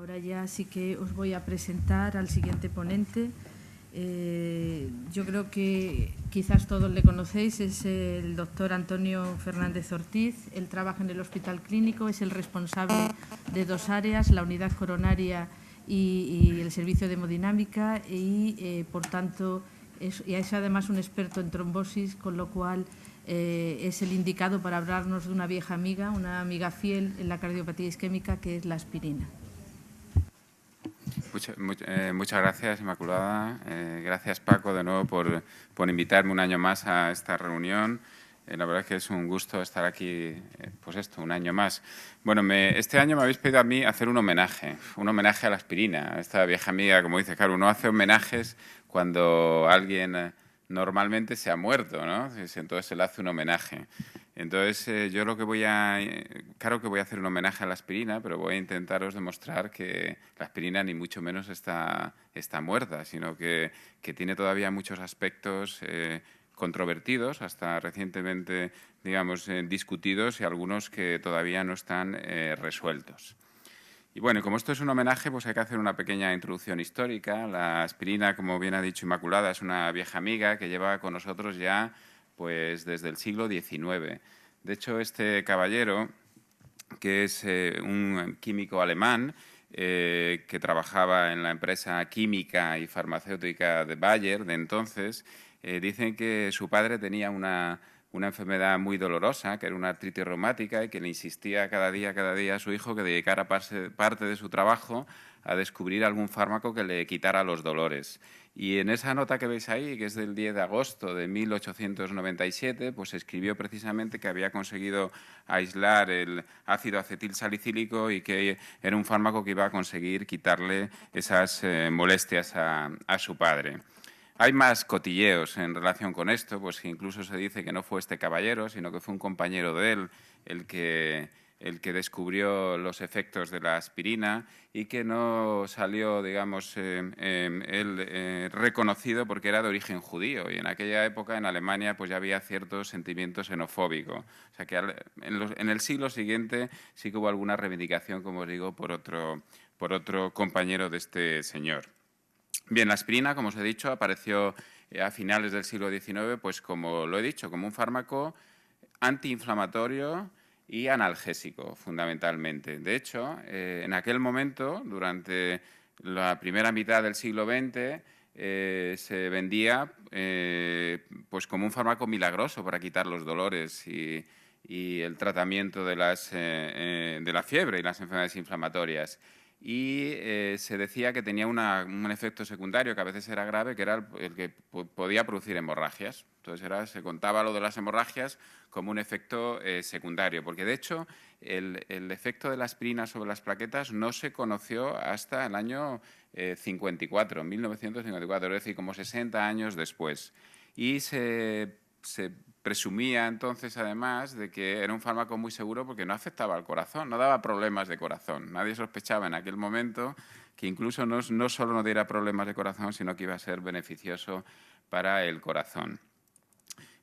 Ahora ya sí que os voy a presentar al siguiente ponente. Yo creo que quizás todos le conocéis, es el doctor Antonio Fernández Ortiz. Él trabaja en el Hospital Clínico, es el responsable de dos áreas, la unidad coronaria y el servicio de hemodinámica y, por tanto, es además un experto en trombosis, con lo cual es el indicado para hablarnos de una vieja amiga, una amiga fiel en la cardiopatía isquémica, que es la aspirina. Muchas gracias, Inmaculada. Gracias, Paco, de nuevo por invitarme un año más a esta reunión. La verdad es que es un gusto estar aquí, un año más. Bueno, este año me habéis pedido a mí hacer un homenaje a la aspirina, a esta vieja amiga. Como dice, claro, uno hace homenajes cuando alguien normalmente se ha muerto, ¿no? Entonces se le hace un homenaje. Entonces, yo lo que claro que voy a hacer un homenaje a la aspirina, pero voy a intentaros demostrar que la aspirina ni mucho menos está muerta, sino que tiene todavía muchos aspectos controvertidos, hasta recientemente, digamos, discutidos, y algunos que todavía no están resueltos. Y bueno, como esto es un homenaje, pues hay que hacer una pequeña introducción histórica. La aspirina, como bien ha dicho Inmaculada, es una vieja amiga que lleva con nosotros ya pues desde el siglo XIX. De hecho, este caballero, que es un químico alemán que trabajaba en la empresa química y farmacéutica de Bayer de entonces, dicen que su padre tenía una enfermedad muy dolorosa, que era una artritis reumática, y que le insistía cada día a su hijo que dedicara parte de su trabajo a descubrir algún fármaco que le quitara los dolores. Y en esa nota que veis ahí, que es del 10 de agosto de 1897, pues escribió precisamente que había conseguido aislar el ácido acetilsalicílico y que era un fármaco que iba a conseguir quitarle esas molestias a su padre. Hay más cotilleos en relación con esto, pues que incluso se dice que no fue este caballero, sino que fue un compañero de él el que descubrió los efectos de la aspirina y que no salió, digamos, él reconocido porque era de origen judío, y en aquella época en Alemania pues ya había cierto sentimiento xenofóbico. O sea que en el siglo siguiente sí que hubo alguna reivindicación, como os digo, por otro compañero de este señor. Bien, la aspirina, como os he dicho, apareció a finales del siglo XIX, pues como lo he dicho, como un fármaco antiinflamatorio y analgésico, fundamentalmente. De hecho, en aquel momento, durante la primera mitad del siglo XX, se vendía pues como un fármaco milagroso para quitar los dolores y el tratamiento de la fiebre y las enfermedades inflamatorias. Y se decía que tenía un efecto secundario que a veces era grave, que era el que podía producir hemorragias. Entonces se contaba lo de las hemorragias como un efecto secundario, porque de hecho el efecto de la aspirina sobre las plaquetas no se conoció hasta el año 1954, es decir, como 60 años después. Y se presumía entonces, además, de que era un fármaco muy seguro porque no afectaba al corazón, no daba problemas de corazón. Nadie sospechaba en aquel momento que incluso no solo no diera problemas de corazón, sino que iba a ser beneficioso para el corazón.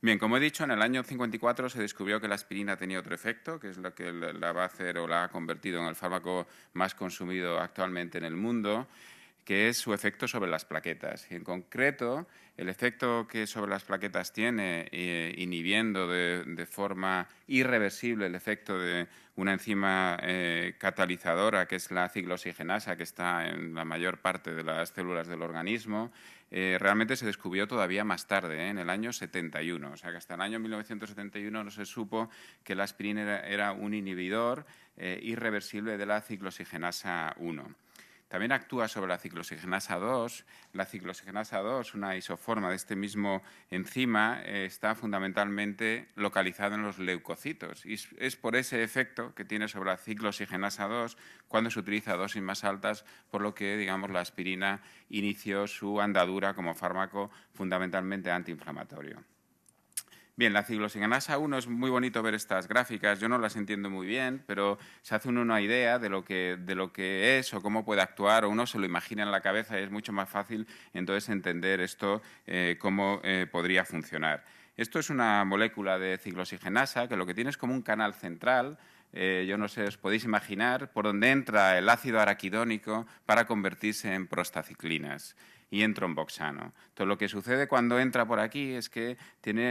Bien, como he dicho, en el año 54 se descubrió que la aspirina tenía otro efecto, que es lo que la va a hacer o la ha convertido en el fármaco más consumido actualmente en el mundo, que es su efecto sobre las plaquetas. Y en concreto, el efecto que sobre las plaquetas tiene, inhibiendo de forma irreversible el efecto de una enzima catalizadora, que es la ciclooxigenasa, que está en la mayor parte de las células del organismo, realmente se descubrió todavía más tarde, en el año 71. O sea que hasta el año 1971 no se supo que la aspirina era un inhibidor irreversible de la ciclooxigenasa 1. También actúa sobre la ciclooxigenasa 2. La ciclooxigenasa 2, una isoforma de este mismo enzima, está fundamentalmente localizada en los leucocitos. Y es por ese efecto que tiene sobre la ciclooxigenasa 2 cuando se utiliza dosis más altas, por lo que, digamos, la aspirina inició su andadura como fármaco fundamentalmente antiinflamatorio. Bien, la ciclooxigenasa 1 es muy bonito ver estas gráficas, yo no las entiendo muy bien, pero se hace uno una idea de lo que es o cómo puede actuar, o uno se lo imagina en la cabeza y es mucho más fácil entonces entender esto, cómo podría funcionar. Esto es una molécula de ciclooxigenasa que lo que tiene es como un canal central yo no sé, os podéis imaginar, por donde entra el ácido araquidónico para convertirse en prostaciclinas y en tromboxano. Entonces, lo que sucede cuando entra por aquí es que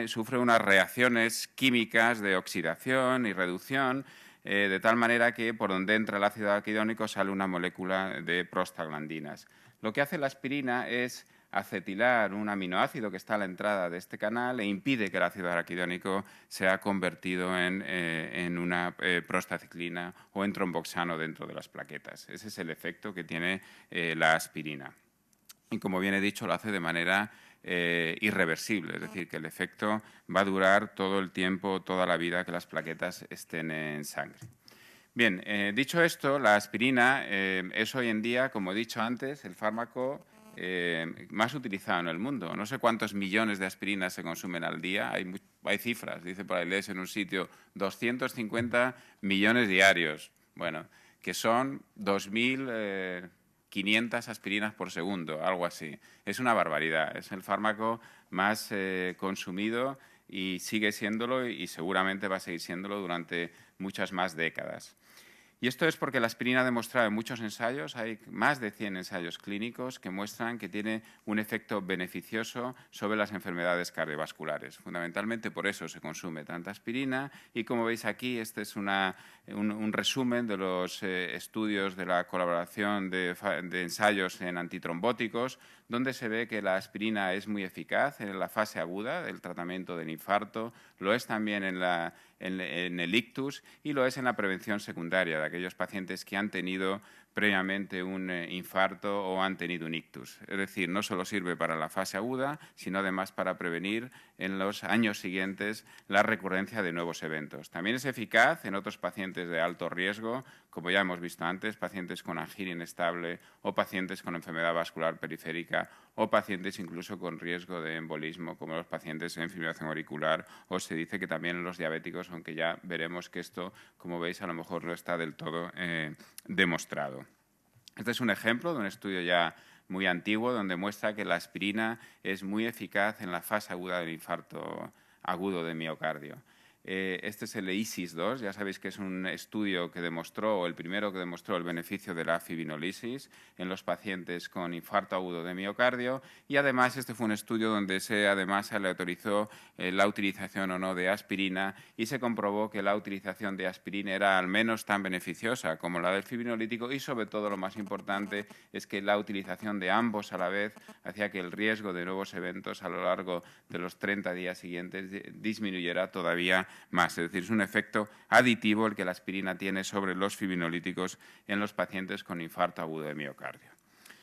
sufre unas reacciones químicas de oxidación y reducción, de tal manera que por donde entra el ácido araquidónico sale una molécula de prostaglandinas. Lo que hace la aspirina es acetilar un aminoácido que está a la entrada de este canal e impide que el ácido araquidónico sea convertido en una prostaciclina o en tromboxano dentro de las plaquetas. Ese es el efecto que tiene la aspirina. Y como bien he dicho, lo hace de manera irreversible, es decir, que el efecto va a durar todo el tiempo, toda la vida que las plaquetas estén en sangre. Bien, dicho esto, la aspirina es hoy en día, como he dicho antes, el fármaco más utilizado en el mundo. No sé cuántos millones de aspirinas se consumen al día, hay cifras, dice por ahí, lees en un sitio, 250 millones diarios, bueno, que son 2.500 aspirinas por segundo, algo así. Es una barbaridad, es el fármaco más consumido y sigue siéndolo y seguramente va a seguir siéndolo durante muchas más décadas. Y esto es porque la aspirina ha demostrado en muchos ensayos, hay más de 100 ensayos clínicos que muestran que tiene un efecto beneficioso sobre las enfermedades cardiovasculares. Fundamentalmente por eso se consume tanta aspirina y como veis aquí, este es un resumen de los estudios de la colaboración de ensayos en antitrombóticos, donde se ve que la aspirina es muy eficaz en la fase aguda del tratamiento del infarto, lo es también en el ictus y lo es en la prevención secundaria de aquellos pacientes que han tenido previamente un infarto o han tenido un ictus. Es decir, no solo sirve para la fase aguda, sino además para prevenir en los años siguientes la recurrencia de nuevos eventos. También es eficaz en otros pacientes de alto riesgo, como ya hemos visto antes, pacientes con angina inestable o pacientes con enfermedad vascular periférica o pacientes incluso con riesgo de embolismo, como los pacientes en fibrilación auricular, o se dice que también en los diabéticos, aunque ya veremos que esto, como veis, a lo mejor no está del todo demostrado. Este es un ejemplo de un estudio ya muy antiguo donde muestra que la aspirina es muy eficaz en la fase aguda del infarto agudo de miocardio. Este es el ISIS-2, ya sabéis que es un estudio que demostró, o el primero que demostró el beneficio de la fibrinolisis en los pacientes con infarto agudo de miocardio y además este fue un estudio donde se le autorizó la utilización o no de aspirina y se comprobó que la utilización de aspirina era al menos tan beneficiosa como la del fibrinolítico y sobre todo lo más importante es que la utilización de ambos a la vez hacía que el riesgo de nuevos eventos a lo largo de los 30 días siguientes disminuyera todavía más. Es decir, es un efecto aditivo el que la aspirina tiene sobre los fibrinolíticos en los pacientes con infarto agudo de miocardio.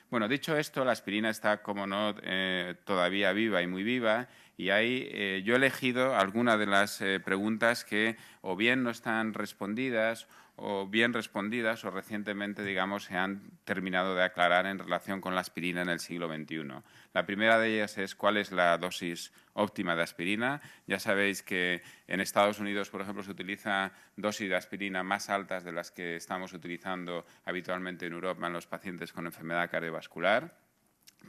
Bueno, dicho esto, la aspirina está, como no, todavía viva y muy viva y ahí yo he elegido algunas de las preguntas que o bien no están respondidas o bien respondidas o recientemente, digamos, se han terminado de aclarar en relación con la aspirina en el siglo XXI. La primera de ellas es cuál es la dosis óptima de aspirina. Ya sabéis que en Estados Unidos, por ejemplo, se utiliza dosis de aspirina más altas de las que estamos utilizando habitualmente en Europa en los pacientes con enfermedad cardiovascular.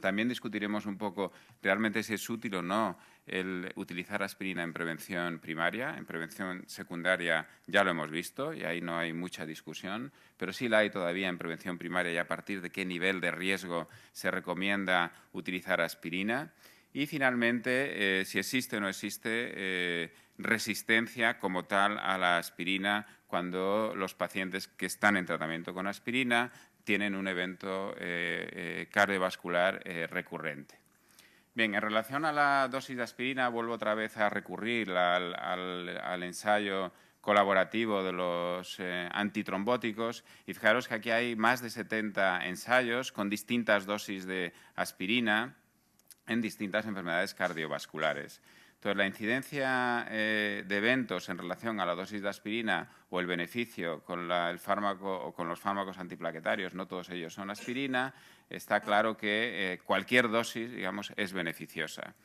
También discutiremos un poco realmente si es útil o no el utilizar aspirina en prevención primaria. En prevención secundaria ya lo hemos visto y ahí no hay mucha discusión, pero sí la hay todavía en prevención primaria y a partir de qué nivel de riesgo se recomienda utilizar aspirina. Y finalmente, si existe o no existe resistencia como tal a la aspirina cuando los pacientes que están en tratamiento con aspirina tienen un evento cardiovascular recurrente. Bien, en relación a la dosis de aspirina, vuelvo otra vez a recurrir al ensayo colaborativo de los antitrombóticos y fijaros que aquí hay más de 70 ensayos con distintas dosis de aspirina en distintas enfermedades cardiovasculares. Entonces, la incidencia de eventos en relación a la dosis de aspirina o el beneficio con el fármaco o con los fármacos antiplaquetarios, no todos ellos son aspirina, está claro que cualquier dosis, digamos, es beneficiosa.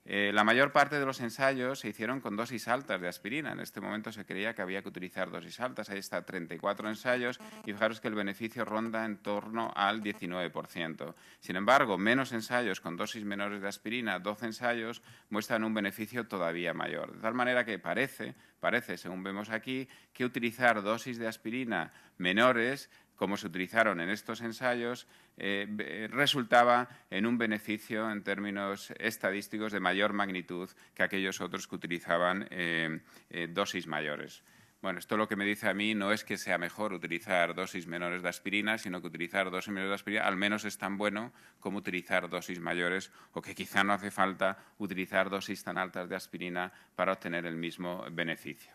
La mayor parte de los ensayos se hicieron con dosis altas de aspirina. En este momento se creía que había que utilizar dosis altas. Ahí está 34 ensayos y fijaros que el beneficio ronda en torno al 19%. Sin embargo, menos ensayos con dosis menores de aspirina, 12 ensayos, muestran un beneficio todavía mayor. De tal manera que parece, según vemos aquí, que utilizar dosis de aspirina menores, como se utilizaron en estos ensayos, resultaba en un beneficio en términos estadísticos de mayor magnitud que aquellos otros que utilizaban dosis mayores. Bueno, esto lo que me dice a mí no es que sea mejor utilizar dosis menores de aspirina, sino que utilizar dosis menores de aspirina al menos es tan bueno como utilizar dosis mayores, o que quizá no hace falta utilizar dosis tan altas de aspirina para obtener el mismo beneficio.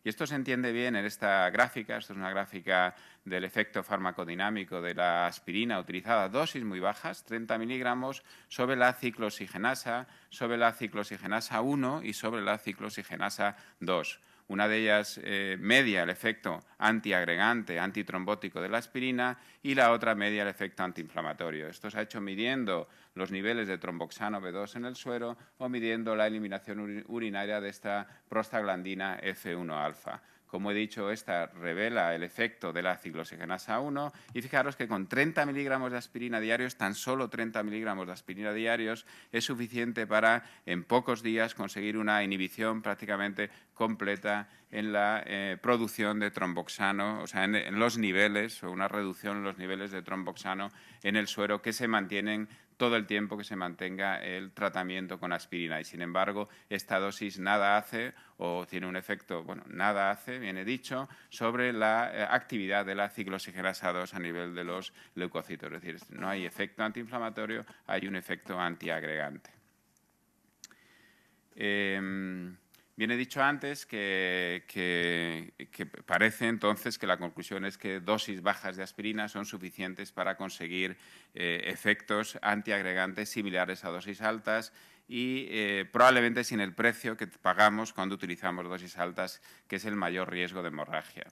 Y esto se entiende bien en esta gráfica. Esto es una gráfica del efecto farmacodinámico de la aspirina utilizada a dosis muy bajas, 30 miligramos, sobre la ciclooxigenasa, sobre la ciclooxigenasa 1 y sobre la ciclooxigenasa 2. Una de ellas media el efecto antiagregante, antitrombótico de la aspirina, y la otra media el efecto antiinflamatorio. Esto se ha hecho midiendo los niveles de tromboxano B2 en el suero o midiendo la eliminación urinaria de esta prostaglandina F1-alfa. Como he dicho, esta revela el efecto de la ciclooxigenasa 1 y fijaros que con 30 miligramos de aspirina diarios, tan solo 30 miligramos de aspirina diarios, es suficiente para en pocos días conseguir una inhibición prácticamente completa en la producción de tromboxano, o sea, en los niveles, o una reducción en los niveles de tromboxano en el suero que se mantienen todo el tiempo que se mantenga el tratamiento con aspirina. Y, sin embargo, esta dosis nada hace, o tiene un efecto, bueno, nada hace, viene dicho, sobre la actividad de la ciclooxigenasa 2 a nivel de los leucocitos. Es decir, no hay efecto antiinflamatorio, hay un efecto antiagregante. Bien, he dicho antes que parece entonces que la conclusión es que dosis bajas de aspirina son suficientes para conseguir efectos antiagregantes similares a dosis altas y probablemente sin el precio que pagamos cuando utilizamos dosis altas, que es el mayor riesgo de hemorragia.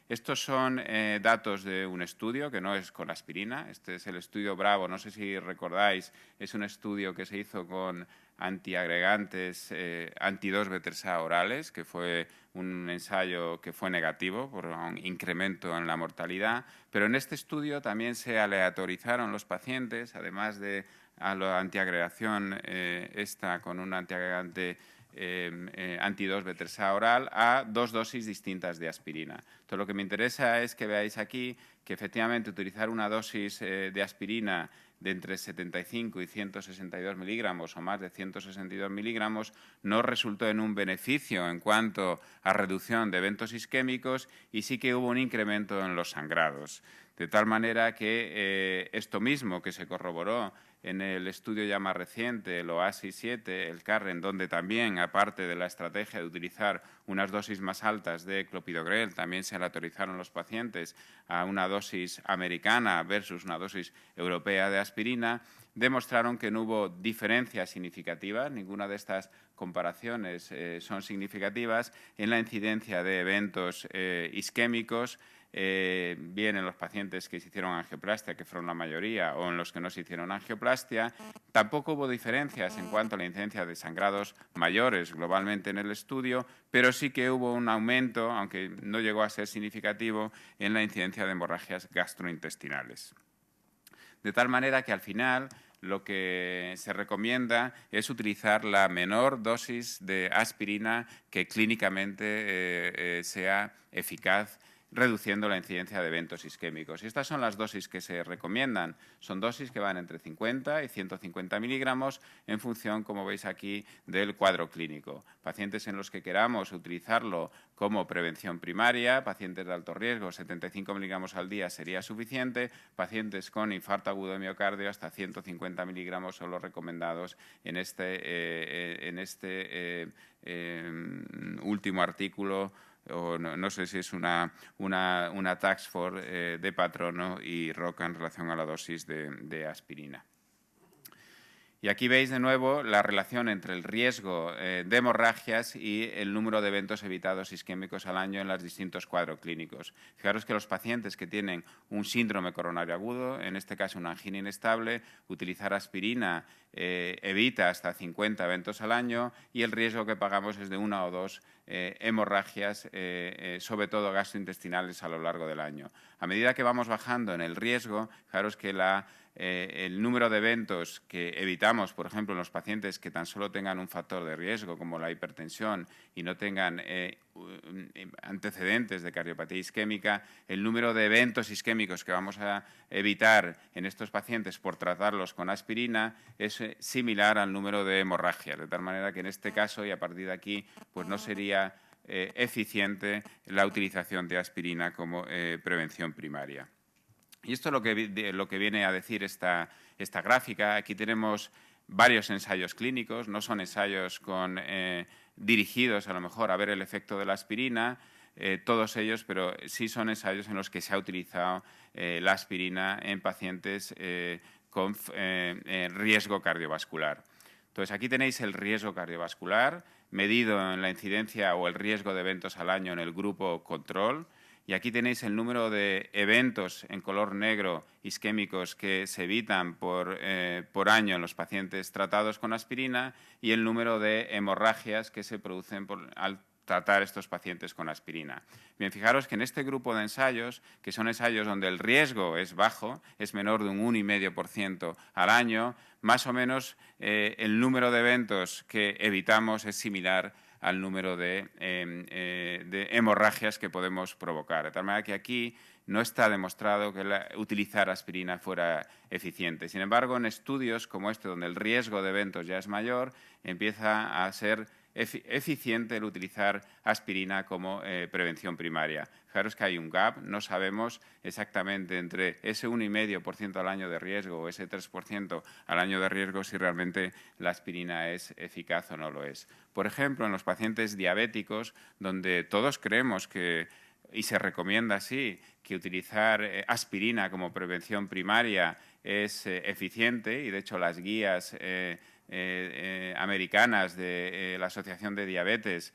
Estos son datos de un estudio que no es con aspirina. Este es el estudio Bravo. No sé si recordáis, es un estudio que se hizo con antiagregantes anti-2-betersa orales, que fue un ensayo que fue negativo por un incremento en la mortalidad. Pero en este estudio también se aleatorizaron los pacientes, además de a la antiagregación esta con un antiagregante anti-2-betersa oral, a 2 dosis distintas de aspirina. Entonces, lo que me interesa es que veáis aquí que efectivamente utilizar una dosis de aspirina de entre 75 y 162 miligramos o más de 162 miligramos no resultó en un beneficio en cuanto a reducción de eventos isquémicos y sí que hubo un incremento en los sangrados. De tal manera que esto mismo que se corroboró en el estudio ya más reciente, el OASIS 7, el CARREN, donde también, aparte de la estrategia de utilizar unas dosis más altas de clopidogrel, también se aleatorizaron los pacientes a una dosis americana versus una dosis europea de aspirina, demostraron que no hubo diferencias significativas, ninguna de estas comparaciones son significativas en la incidencia de eventos isquémicos, bien en los pacientes que se hicieron angioplastia, que fueron la mayoría, o en los que no se hicieron angioplastia. Tampoco hubo diferencias en cuanto a la incidencia de sangrados mayores globalmente en el estudio, pero sí que hubo un aumento, aunque no llegó a ser significativo, en la incidencia de hemorragias gastrointestinales. De tal manera que al final lo que se recomienda es utilizar la menor dosis de aspirina que clínicamente sea eficaz, reduciendo la incidencia de eventos isquémicos. Y estas son las dosis que se recomiendan. Son dosis que van entre 50 y 150 miligramos en función, como veis aquí, del cuadro clínico. Pacientes en los que queramos utilizarlo como prevención primaria, pacientes de alto riesgo, 75 miligramos al día sería suficiente. Pacientes con infarto agudo de miocardio, hasta 150 miligramos son los recomendados en este último artículo, o no sé si es una task force de Patrono y Roca en relación a la dosis de aspirina. Y aquí veis de nuevo la relación entre el riesgo de hemorragias y el número de eventos evitados isquémicos al año en los distintos cuadros clínicos. Fijaros que los pacientes que tienen un síndrome coronario agudo, en este caso una angina inestable, utilizar aspirina evita hasta 50 eventos al año y el riesgo que pagamos es de 1 o 2 hemorragias, sobre todo gastrointestinales, a lo largo del año. A medida que vamos bajando en el riesgo, fijaros que el número de eventos que evitamos, por ejemplo, en los pacientes que tan solo tengan un factor de riesgo como la hipertensión y no tengan antecedentes de cardiopatía isquémica, el número de eventos isquémicos que vamos a evitar en estos pacientes por tratarlos con aspirina es similar al número de hemorragias, de tal manera que en este caso y a partir de aquí pues no sería eficiente la utilización de aspirina como prevención primaria. Y esto es lo que viene a decir esta gráfica. Aquí tenemos varios ensayos clínicos, no son ensayos dirigidos a lo mejor a ver el efecto de la aspirina, todos ellos, pero sí son ensayos en los que se ha utilizado la aspirina en pacientes con riesgo cardiovascular. Entonces, aquí tenéis el riesgo cardiovascular medido en la incidencia o el riesgo de eventos al año en el grupo control. Y aquí tenéis el número de eventos en color negro isquémicos que se evitan por año en los pacientes tratados con aspirina y el número de hemorragias que se producen al tratar estos pacientes con aspirina. Bien, fijaros que en este grupo de ensayos, que son ensayos donde el riesgo es bajo, es menor de un 1,5% al año, más o menos el número de eventos que evitamos es similar al número de hemorragias que podemos provocar. De tal manera que aquí no está demostrado que utilizar aspirina fuera eficiente. Sin embargo, en estudios como este, donde el riesgo de eventos ya es mayor, empieza a ser eficiente el utilizar aspirina como prevención primaria. Fijaros que hay un gap, no sabemos exactamente entre ese 1,5% al año de riesgo o ese 3% al año de riesgo si realmente la aspirina es eficaz o no lo es. Por ejemplo, en los pacientes diabéticos, donde todos creemos que y se recomienda así que utilizar aspirina como prevención primaria es eficiente y de hecho las guías americanas de la Asociación de Diabetes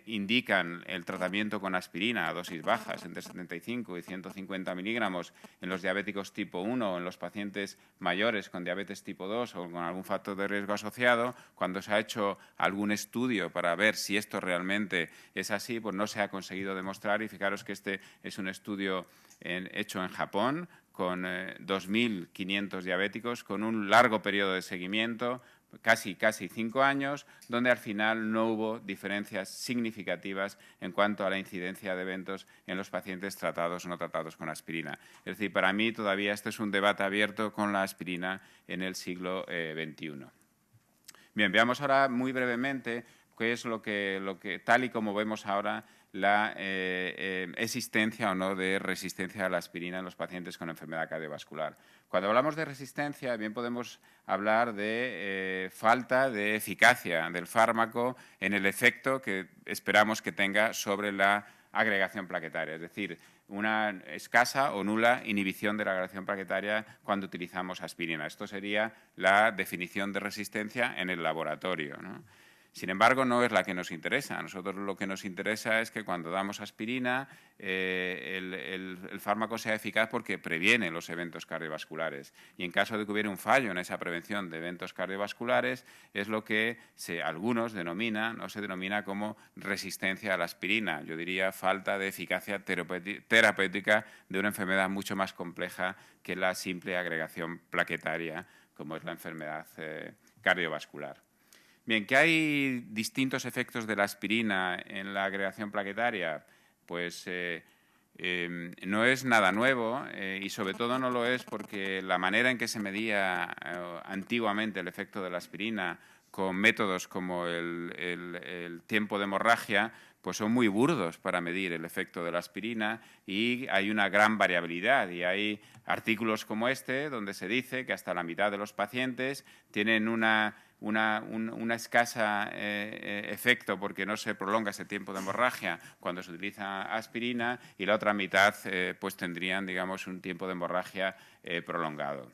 indican el tratamiento con aspirina a dosis bajas entre 75 y 150 miligramos en los diabéticos tipo 1 o en los pacientes mayores con diabetes tipo 2 o con algún factor de riesgo asociado. Cuando se ha hecho algún estudio para ver si esto realmente es así, pues no se ha conseguido demostrar y fijaros que este es un estudio hecho en Japón con 2.500 diabéticos, con un largo periodo de seguimiento, casi 5 años, donde al final no hubo diferencias significativas en cuanto a la incidencia de eventos en los pacientes tratados o no tratados con aspirina. Es decir, para mí todavía este es un debate abierto con la aspirina en el siglo XXI. Bien, veamos ahora muy brevemente qué es lo que tal y como vemos ahora, la existencia o no de resistencia a la aspirina en los pacientes con enfermedad cardiovascular. Cuando hablamos de resistencia, bien podemos hablar de falta de eficacia del fármaco en el efecto que esperamos que tenga sobre la agregación plaquetaria, es decir, una escasa o nula inhibición de la agregación plaquetaria cuando utilizamos aspirina. Esto sería la definición de resistencia en el laboratorio, ¿no? Sin embargo, no es la que nos interesa. A nosotros lo que nos interesa es que cuando damos aspirina el fármaco sea eficaz porque previene los eventos cardiovasculares. Y en caso de que hubiera un fallo en esa prevención de eventos cardiovasculares, es lo que algunos denominan o se denomina como resistencia a la aspirina. Yo diría falta de eficacia terapéutica de una enfermedad mucho más compleja que la simple agregación plaquetaria, como es la enfermedad cardiovascular. Bien, ¿que hay distintos efectos de la aspirina en la agregación plaquetaria? Pues no es nada nuevo y sobre todo no lo es porque la manera en que se medía antiguamente el efecto de la aspirina con métodos como el tiempo de hemorragia, pues son muy burdos para medir el efecto de la aspirina y hay una gran variabilidad. Y hay artículos como este donde se dice que hasta la mitad de los pacientes tienen una escasa efecto porque no se prolonga ese tiempo de hemorragia cuando se utiliza aspirina y la otra mitad pues tendrían, digamos, un tiempo de hemorragia prolongado.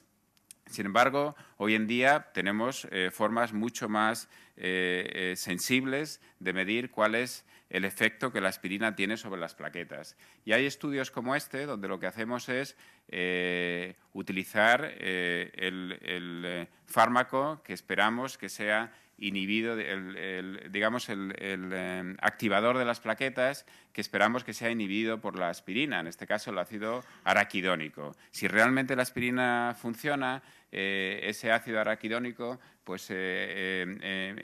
Sin embargo, hoy en día tenemos formas mucho más sensibles de medir cuál es el efecto que la aspirina tiene sobre las plaquetas. Y hay estudios como este, donde lo que hacemos es utilizar el fármaco que esperamos que sea inhibido, digamos, el activador de las plaquetas que esperamos que sea inhibido por la aspirina, en este caso el ácido araquidónico. Si realmente la aspirina funciona, ese ácido araquidónico pues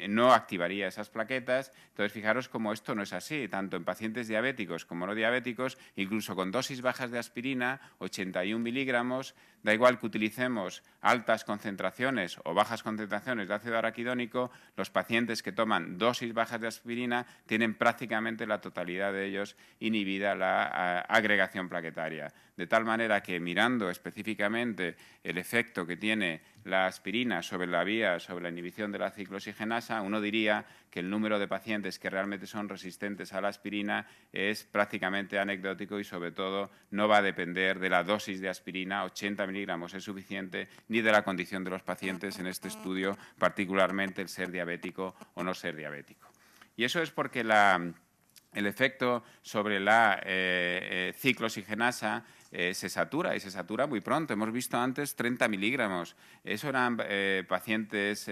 no activaría esas plaquetas. Entonces, fijaros cómo esto no es así, tanto en pacientes diabéticos como no diabéticos, incluso con dosis bajas de aspirina, 81 miligramos, da igual que utilicemos altas concentraciones o bajas concentraciones de ácido araquidónico, los pacientes que toman dosis bajas de aspirina tienen prácticamente la totalidad de ellos inhibida la agregación plaquetaria. De tal manera que mirando específicamente el efecto que tiene la aspirina sobre la vía, sobre la inhibición de la ciclooxigenasa, uno diría que el número de pacientes que realmente son resistentes a la aspirina es prácticamente anecdótico y, sobre todo, no va a depender de la dosis de aspirina, 80 miligramos es suficiente, ni de la condición de los pacientes en este estudio, particularmente el ser diabético o no ser diabético. Y eso es porque el efecto sobre la ciclooxigenasa se satura, y se satura muy pronto. Hemos visto antes 30 miligramos. Eso eran pacientes,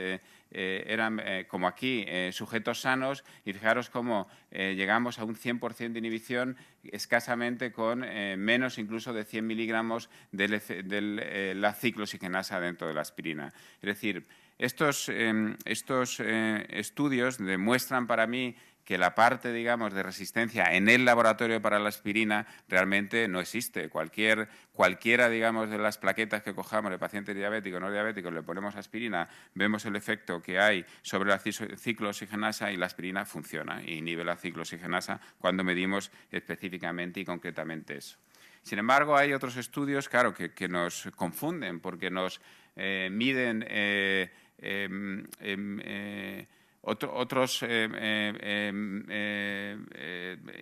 como aquí, sujetos sanos, y fijaros cómo llegamos a un 100% de inhibición escasamente con menos incluso de 100 miligramos de la ciclooxigenasa dentro de la aspirina. Es decir, estos estudios demuestran para mí que la parte, digamos, de resistencia en el laboratorio para la aspirina realmente no existe. Cualquiera, digamos, de las plaquetas que cojamos de pacientes diabéticos o no diabéticos, le ponemos aspirina, vemos el efecto que hay sobre la ciclooxigenasa y la aspirina funciona, inhibe la ciclooxigenasa cuando medimos específicamente y concretamente eso. Sin embargo, hay otros estudios, claro, que nos confunden porque nos miden otros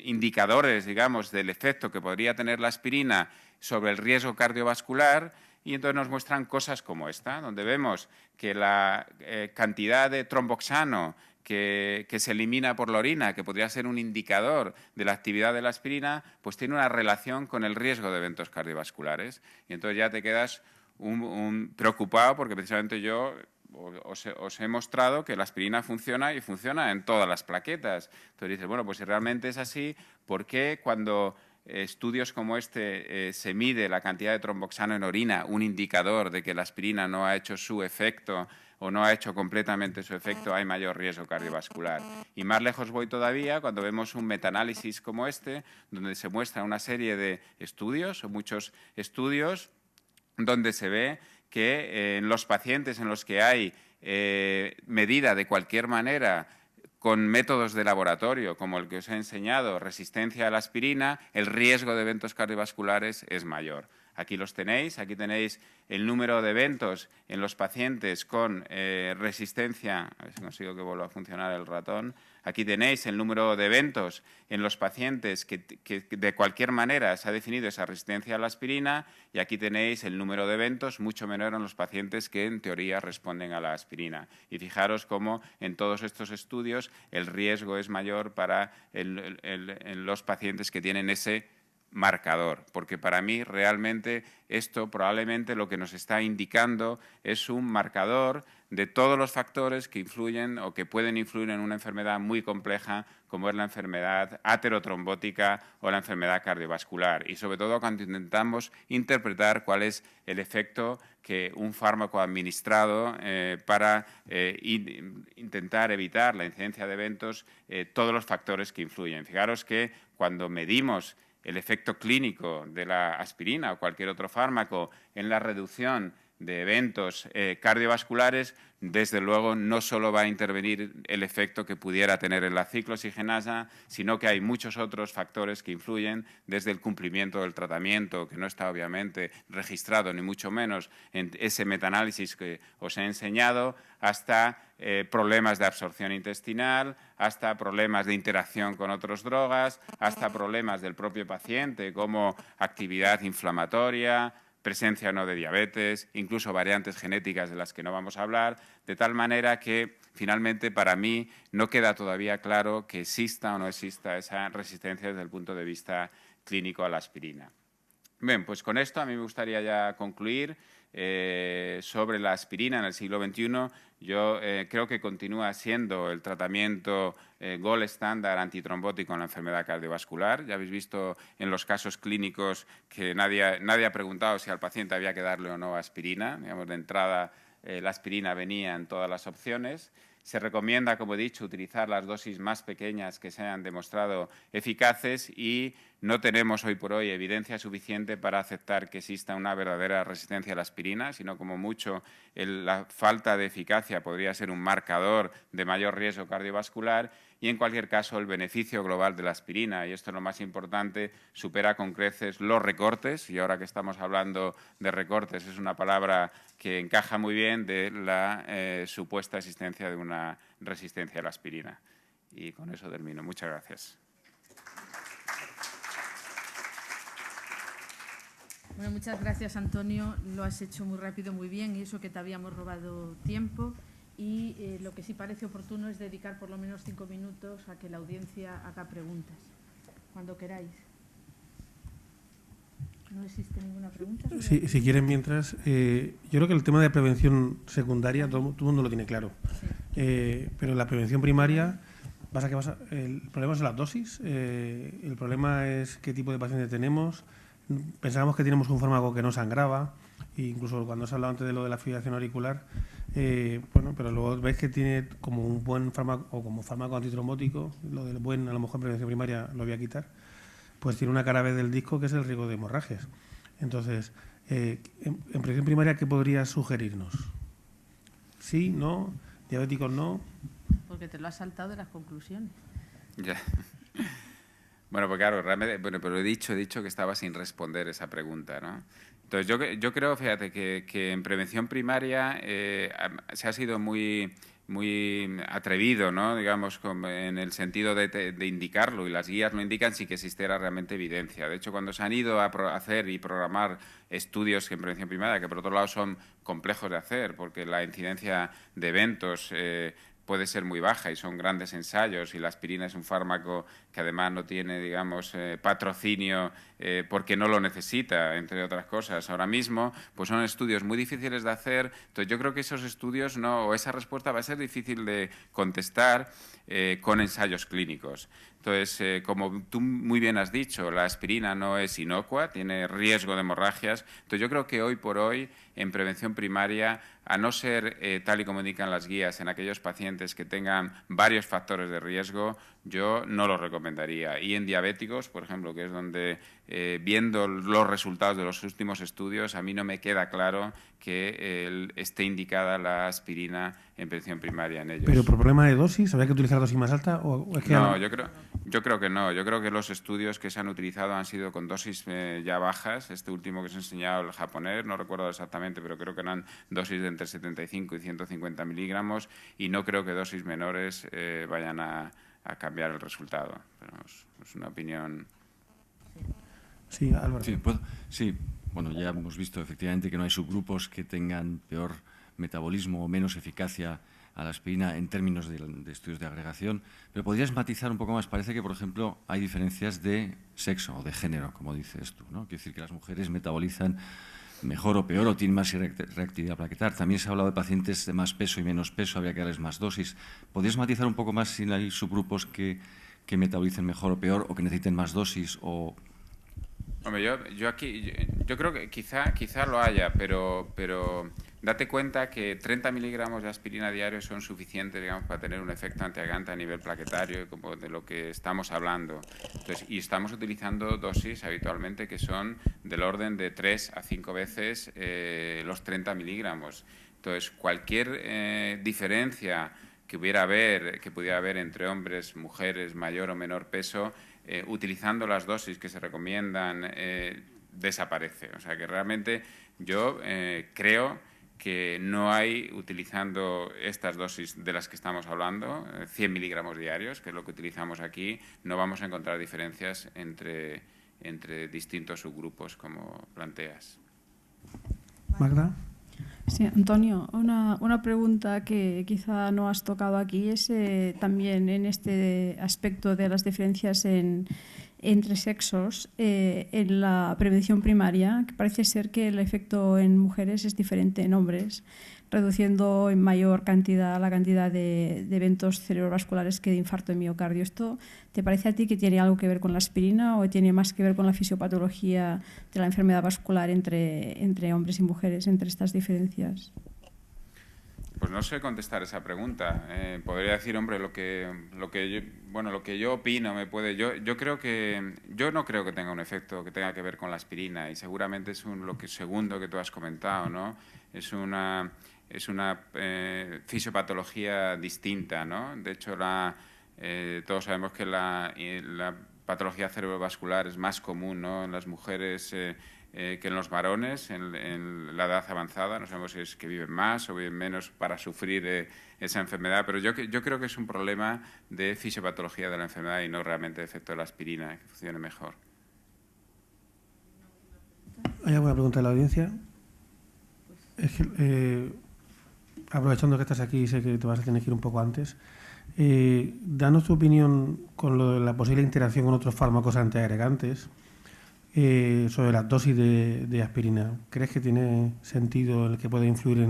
indicadores, digamos, del efecto que podría tener la aspirina sobre el riesgo cardiovascular, y entonces nos muestran cosas como esta, donde vemos que la cantidad de tromboxano que se elimina por la orina, que podría ser un indicador de la actividad de la aspirina, pues tiene una relación con el riesgo de eventos cardiovasculares. Y entonces ya te quedas preocupado porque precisamente yo os he mostrado que la aspirina funciona y funciona en todas las plaquetas. Entonces dices, bueno, pues si realmente es así, ¿por qué cuando estudios como este se mide la cantidad de tromboxano en orina, un indicador de que la aspirina no ha hecho su efecto o no ha hecho completamente su efecto, hay mayor riesgo cardiovascular? Y más lejos voy todavía cuando vemos un metaanálisis como este, donde se muestra una serie de estudios o muchos estudios donde se ve que en los pacientes en los que hay medida de cualquier manera con métodos de laboratorio, como el que os he enseñado, resistencia a la aspirina, el riesgo de eventos cardiovasculares es mayor. Aquí los tenéis, aquí tenéis el número de eventos en los pacientes con resistencia, a ver si consigo que vuelva a funcionar el ratón. Aquí tenéis el número de eventos en los pacientes que de cualquier manera se ha definido esa resistencia a la aspirina, y aquí tenéis el número de eventos mucho menor en los pacientes que en teoría responden a la aspirina. Y fijaros cómo en todos estos estudios el riesgo es mayor para en los pacientes que tienen ese marcador, porque para mí realmente esto probablemente lo que nos está indicando es un marcador de todos los factores que influyen o que pueden influir en una enfermedad muy compleja como es la enfermedad aterotrombótica o la enfermedad cardiovascular, y sobre todo cuando intentamos interpretar cuál es el efecto que un fármaco administrado para intentar evitar la incidencia de eventos, todos los factores que influyen. Fijaros que cuando medimos el efecto clínico de la aspirina o cualquier otro fármaco en la reducción de eventos cardiovasculares, desde luego no solo va a intervenir el efecto que pudiera tener en la ciclooxigenasa, sino que hay muchos otros factores que influyen, desde el cumplimiento del tratamiento, que no está obviamente registrado ni mucho menos en ese metaanálisis que os he enseñado, hasta problemas de absorción intestinal, hasta problemas de interacción con otras drogas, hasta problemas del propio paciente como actividad inflamatoria, presencia o no de diabetes, incluso variantes genéticas de las que no vamos a hablar, de tal manera que finalmente para mí no queda todavía claro que exista o no exista esa resistencia desde el punto de vista clínico a la aspirina. Bien, pues con esto a mí me gustaría ya concluir sobre la aspirina en el siglo XXI. Yo creo que continúa siendo el tratamiento gold estándar antitrombótico en la enfermedad cardiovascular. Ya habéis visto en los casos clínicos que nadie ha preguntado si al paciente había que darle o no aspirina. Digamos, de entrada la aspirina venía en todas las opciones. Se recomienda, como he dicho, utilizar las dosis más pequeñas que se hayan demostrado eficaces y no tenemos hoy por hoy evidencia suficiente para aceptar que exista una verdadera resistencia a la aspirina, sino como mucho la falta de eficacia podría ser un marcador de mayor riesgo cardiovascular y, en cualquier caso, el beneficio global de la aspirina, y esto es lo más importante, supera con creces los recortes, y ahora que estamos hablando de recortes es una palabra que encaja muy bien de la supuesta existencia de una resistencia a la aspirina. Y con eso termino. Muchas gracias. Bueno, muchas gracias, Antonio. Lo has hecho muy rápido, muy bien, y eso que te habíamos robado tiempo. Y lo que sí parece oportuno es dedicar por lo menos 5 minutos a que la audiencia haga preguntas, cuando queráis. ¿No existe ninguna pregunta? Sí, si quieren, mientras, yo creo que el tema de prevención secundaria todo el mundo lo tiene claro. Sí. Pero la prevención primaria, el problema es las dosis, el problema es qué tipo de pacientes tenemos. Pensábamos que tenemos un fármaco que no sangraba, e incluso cuando se ha hablado antes de lo de la fibrilación auricular, bueno, pero luego ves que tiene como un buen fármaco o como fármaco antitrombótico, lo del buen, a lo mejor en prevención primaria lo voy a quitar, pues tiene una cara B del disco que es el riesgo de hemorragias. Entonces, en prevención primaria, ¿qué podrías sugerirnos? ¿Sí? ¿No? ¿Diabéticos no? Porque te lo has saltado de las conclusiones. Ya. Bueno, pues claro, realmente, bueno, pero he dicho que estaba sin responder esa pregunta, ¿no? Entonces, yo creo, fíjate, que en prevención primaria se ha sido muy atrevido, ¿no? Digamos, en el sentido de indicarlo, y las guías lo indican sin que existiera realmente evidencia. De hecho, cuando se han ido a hacer y programar estudios en prevención primaria, que por otro lado son complejos de hacer, porque la incidencia de eventos puede ser muy baja y son grandes ensayos, y la aspirina es un fármaco que además no tiene, digamos, patrocinio porque no lo necesita, entre otras cosas. Ahora mismo, pues son estudios muy difíciles de hacer. Entonces, yo creo que esos estudios o esa respuesta va a ser difícil de contestar con ensayos clínicos. Entonces, como tú muy bien has dicho, la aspirina no es inocua, tiene riesgo de hemorragias. Entonces, yo creo que hoy por hoy, en prevención primaria, a no ser, tal y como indican las guías, en aquellos pacientes que tengan varios factores de riesgo, yo no lo recomendaría. Y en diabéticos, por ejemplo, que es donde, viendo los resultados de los últimos estudios, a mí no me queda claro que esté indicada la aspirina en prevención primaria en ellos. ¿Pero por problema de dosis? ¿Habría que utilizar dosis más alta? ¿O es que no, yo creo que no. Yo creo que los estudios que se han utilizado han sido con dosis ya bajas. Este último que se ha enseñado, el japonés, no recuerdo exactamente, pero creo que eran dosis de entre 75 y 150 miligramos, y no creo que dosis menores vayan a cambiar el resultado. Pero es una opinión. Sí, Álvaro. Sí, ¿puedo? Sí, bueno, ya hemos visto efectivamente que no hay subgrupos que tengan peor metabolismo o menos eficacia a la aspirina en términos de estudios de agregación, pero podrías matizar un poco más. Parece que, por ejemplo, hay diferencias de sexo o de género, como dices tú, ¿no? Quiere decir que las mujeres metabolizan mejor o peor o tienen más reactividad plaquetar. También se ha hablado de pacientes de más peso y menos peso, habría que darles más dosis. ¿Podrías matizar un poco más si hay subgrupos que metabolicen mejor o peor o que necesiten más dosis? O... Hombre, yo creo que quizá lo haya, pero date cuenta que 30 miligramos de aspirina diario son suficientes, digamos, para tener un efecto antiagante a nivel plaquetario, como de lo que estamos hablando. Entonces, y estamos utilizando dosis habitualmente que son del orden de 3 a 5 veces los 30 miligramos. Entonces, cualquier diferencia que pudiera haber entre hombres, mujeres, mayor o menor peso, utilizando las dosis que se recomiendan, desaparece. O sea que realmente yo creo que no hay, utilizando estas dosis de las que estamos hablando, 100 miligramos diarios, que es lo que utilizamos aquí, no vamos a encontrar diferencias entre distintos subgrupos, como planteas. Magda. Sí, Antonio, una pregunta que quizá no has tocado aquí es también en este aspecto de las diferencias entre sexos en la prevención primaria, que parece ser que el efecto en mujeres es diferente en hombres, reduciendo en mayor cantidad la cantidad de eventos cerebrovasculares que de infarto de miocardio. ¿Esto te parece a ti que tiene algo que ver con la aspirina o tiene más que ver con la fisiopatología de la enfermedad vascular entre hombres y mujeres, entre estas diferencias? Pues no sé contestar esa pregunta. Podría decir, hombre, lo que yo opino me puede. Yo no creo que tenga un efecto que tenga que ver con la aspirina, y seguramente es lo segundo que tú has comentado, ¿no? Es una fisiopatología distinta, ¿no? De hecho, todos sabemos que la patología cerebrovascular es más común, ¿no?, en las mujeres que en los varones en la edad avanzada. No sabemos si es que viven más o viven menos para sufrir esa enfermedad, pero yo creo que es un problema de fisiopatología de la enfermedad y no realmente de efecto de la aspirina, que funcione mejor. ¿Hay alguna pregunta de la audiencia? Es que, aprovechando que estás aquí, sé que te vas a tener que ir un poco antes. Danos tu opinión con lo de la posible interacción con otros fármacos antiagregantes sobre la dosis de aspirina. ¿Crees que tiene sentido el que pueda influir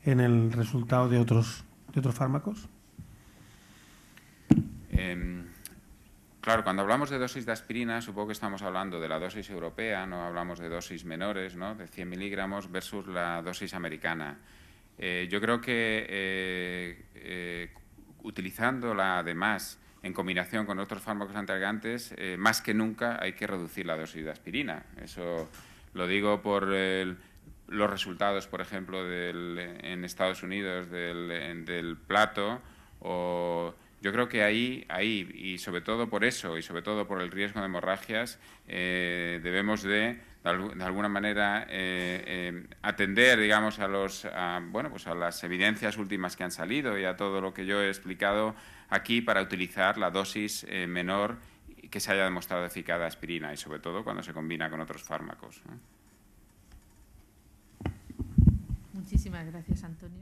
en el resultado de otros fármacos? Claro, cuando hablamos de dosis de aspirina, supongo que estamos hablando de la dosis europea, no hablamos de dosis menores, ¿no?, de 100 miligramos versus la dosis americana. Yo creo que utilizándola además en combinación con otros fármacos antiagregantes, más que nunca hay que reducir la dosis de aspirina. Eso lo digo por los resultados, por ejemplo, en Estados Unidos del Plato, o yo creo que ahí, y sobre todo por eso, y sobre todo por el riesgo de hemorragias, debemos de alguna manera atender, digamos, a las evidencias últimas que han salido y a todo lo que yo he explicado aquí para utilizar la dosis menor que se haya demostrado eficaz de aspirina, y sobre todo cuando se combina con otros fármacos, ¿no? Muchísimas gracias, Antonio.